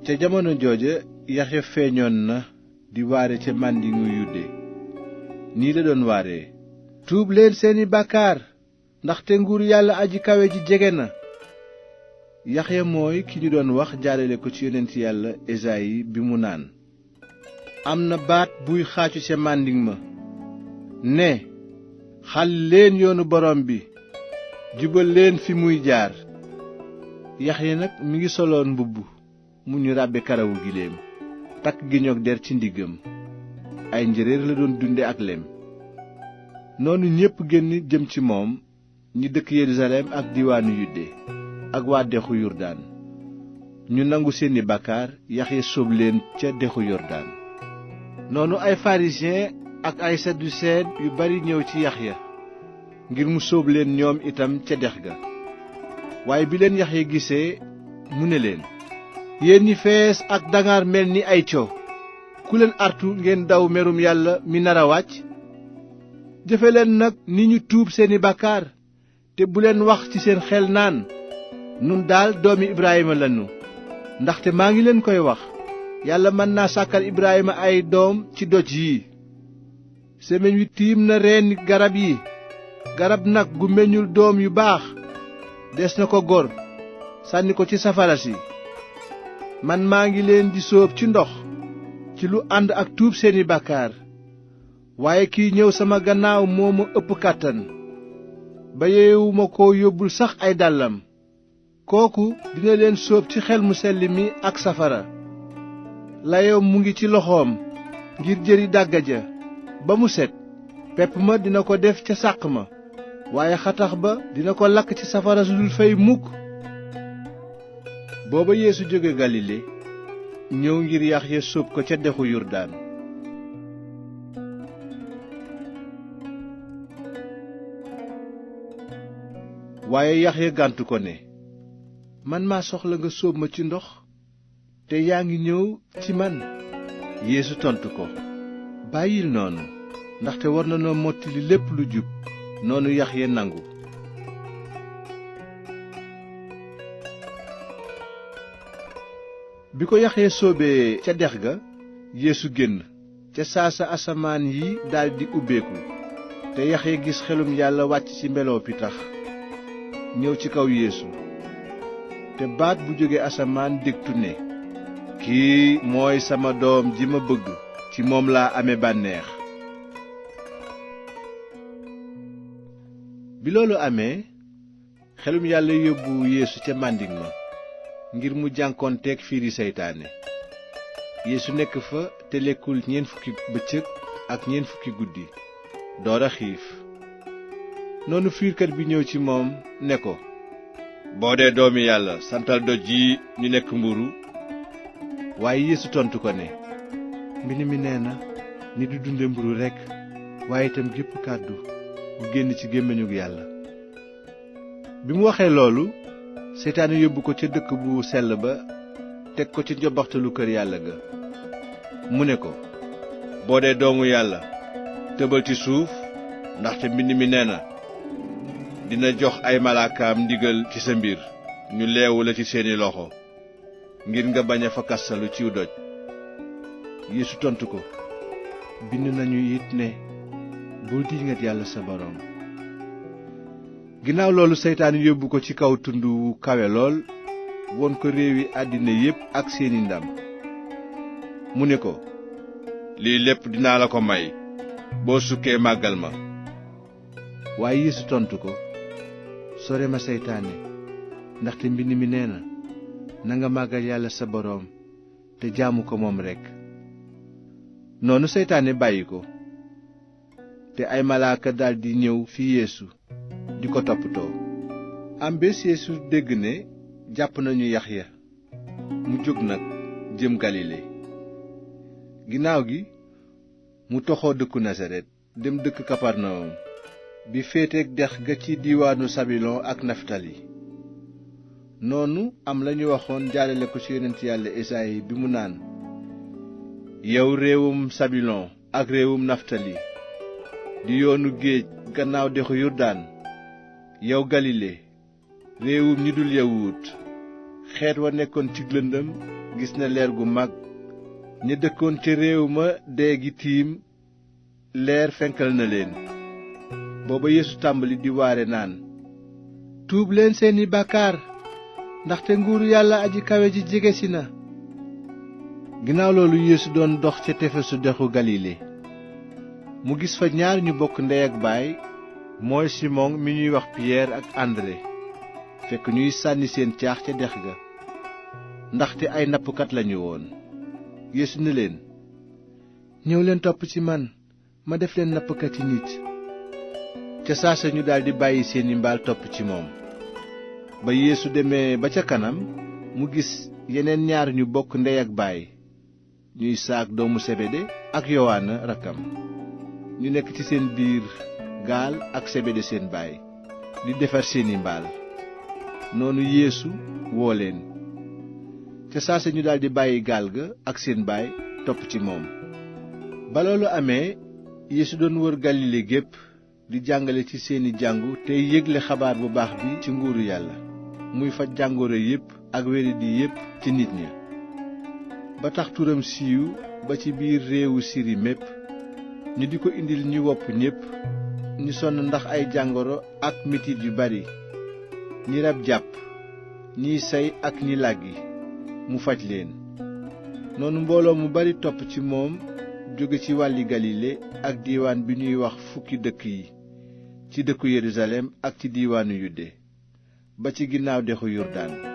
ca jamono jooja Yaxya feeñoon na di waare ca màndingu Yude nii la doon waaree: tuub leen seeni bàkkaar ndaxte nguur yàlla aji kawe ji jege na. Yaxya mooy ki ñu doon wax jaarale ko ci yonent yàlla Esayi bi mu naan: am na baat buy xaacu ca màndiŋ ma ne, xàll leen yoonu borom bi, jubal leen fi muy jaar. Yaxya nag mi ngi soloon mbubb mu ñu ràbbe karawu giléem, takk giñoog der ci ndiggam, ay njéeréer la doon dunde ak lem. noonu ñépp génn jëm ci moom, ñi dëkk Yerusalem ak diwaanu Yude ak waa dexu Yordaan. ñu nangu seeni bàkkaar, Yaxya sóob leen ca dexu Yordaan. noonu ay pharisiyen ak ay sadduseen yu bari ñëw ci Yaxya ngir mu sóob leen ñoom itam ca dex ga. waaye bi leen Yaxya gisee mu ne leen: yéen ñi fees ak dangaar mel ni ay co, ku leen artu ngeen daw merum yàlla mi nar a wàcc? jëfe leen nag ni ñu tuub seeni bàkkaar, te bu leen wax ci seen xel naan, nun daal doomi Ibrahima lanu. ndaxte maa ngi leen koy wax, yàlla mën naa sàkkal Ibrahima ay doom ci doj yi. semeñ wi tiim na reeni garab yi, garab nag gu meññul doom yu baax des na ko gor sànni ko ci safara si. man maa ngi leen di sóob ci ndox ci lu ànd ak tuub seeni bàkkaar, waaye kiy ñëw sama gannaaw moo ma ëpp kàttan ba yeewuma ko yóbbul sax ay dàllam. kooku dina leen sóob ci xel mu sell mi ak safara. layoom mu ngi ci loxoom ngir jëri dàgga ja ba mu set. pepp ma dina ko def ca sàq ma, waaye xatax ba dina ko lakk ci safara su dul fay mukk. booba Yeesu jóge Galile ñëw ngir Yaxya sóob ko ca dexu Yordaan. waaye Yaxya gàntu ko ne, man maa soxla nga sóob ma ci ndox, te yaa ngi ñëw ci man. Yeesu tontu ko: bàyyil noonu, ndaxte war na noo mottali lépp lu jub. noonu Yaxya nangu. bi ko Yaxya sóobee ca dex ga, Yeesu génn. ca saasa asamaan yi daldi ubbeeku, te Yaxya gis xelum yàlla wàcc ci meloo pitax ñëw ci kaw Yeesu. te baat bu jóge asamaan dégtu ne, kii mooy sama doom ji ma bëgg, ci moom laa ame bànneex. bi loolu amee, xelum yàlla yóbbu Yeesu ca màndiŋ ma ngir mu jànkoonteeg fiiri seytaane. Yeesu nekk fa te lekkul 40 bëccëg ak 40 guddi door a xiif. noonu fiirkat bi ñëw ci moom ne ko: boo dee doomi yàlla, santal doj yi ñu nekk mburu. waaye Yeesu tontu ko ne, mbind mi nee na, nit du dunde mburu rekk, waaye itam gépp kàddu gu génn ci gémmiñu yàlla. bi mu waxee loolu, seytaane yóbbu ko ca dëkk bu sell ba, teg ko ci njobaxtalu kër yàlla ga. mu ne ko: boo dee doomu yàlla, tëbal ci suuf, ndaxte mbind mi nee na, dina jox ay malaakaam ndigal ci sa mbir, ñu leewu la ci seeni loxo, ngir nga bañ a fakkastalu ciw doj. Yeesu tontu ko: bind nañu it ne, bul diingat yàlla sa boroom. ginnaaw loolu seytaan yóbbu ko ci kaw tund wu kawe lool, won ko réewi àddina yépp ak seeni ndam. mu ne ko: lii lépp dinaa la ko may, boo sukkee màggal ma. waaye Yeesu tontu ko: sore ma seytaane, ndaxte mbind mi nee na, nanga màggal yàlla sa boroom te jaamu ko moom rekk. noonu seytaane bàyyi ko, te ay malaaka daldi ñëw fi Yeesu di ko toppatoo. am bés Yeesu dégg ne jàpp nañu Yaxya. mu jóg nag jëm Galile. ginnaaw gi mu toxoo dëkku Nasaret dem dëkk Kaparnawum bi féeteek dex ga ci diiwaanu Sabilon ak Naftali. noonu am lañu waxoon jaalale ko ci yonent yàlla Esayi bi mu naan: yow réewum Sabilon ak réewum Naftali, di yoonu géej gannaaw dexu Yordaan, yow Galile, réewum ñi dul yawut, xeet wa nekkoon ci lëndëm gis na leer gu mag. ña dëkkoon ca réew ma dee gi tiim leer fenkal na leen. booba Yeesu tàmbali di waare naan, tuub leen seeni bàkkaar ndaxte nguuru yàlla aji kawe ji jegesi na. ginnaaw loolu Yeesu doon dox ca tefesu dexu Galile. mu gis fa ñaar ñu bokk ndey ak baay, mooy Simon mi ñuy wax Piyeer ak André, fekk ñuy sànni seen caax ca dex ga, ndaxte ay nappkat lañu woon. Yeesu ne leen, ñëw leen topp ci man, ma def leen nappkati nit. ca saasa ñu daldi bàyyi seeni mbaal topp ci moom. ba Yeesu demee ba ca kanam, mu gis yeneen ñaar ñu bokk ndey ak baay, ñuy saak doomu Sebede ak Yowaana rakkam, ñu nekk ci seen biir gaal ak Sebede seen baay, di defar seeni mbaal. noonu Yeesu woo leen. ca saasa ñu daldi bàyyi gaal ga ak seen baay topp ci moom. ba loolu amee, Yeesu doon wër Galile gépp di jàngale ci seeni jàngu tey yégle xabaar bu baax bi ci nguuru yàlla, muy faj jàngoro yépp ak wéradi yépp ci nit ña. ba tax turam siiw ba ci biir réewu Siri mépp, ñu di ko indil ñi wopp ñépp, ñi sonn ndax ay jàngoro ak metit yu bari, ñi rab jàpp, ñiy say ak ñi làggi, mu faj leen. noonu mbooloo mu bari topp ci moom jóge ci wàlli Galile ak diiwaan bi ñuy wax fukki dëkk yi, ci dëkku Yerusalem ak ci diiwaanu Yude, ba ci ginnaaw dexu Yordaan.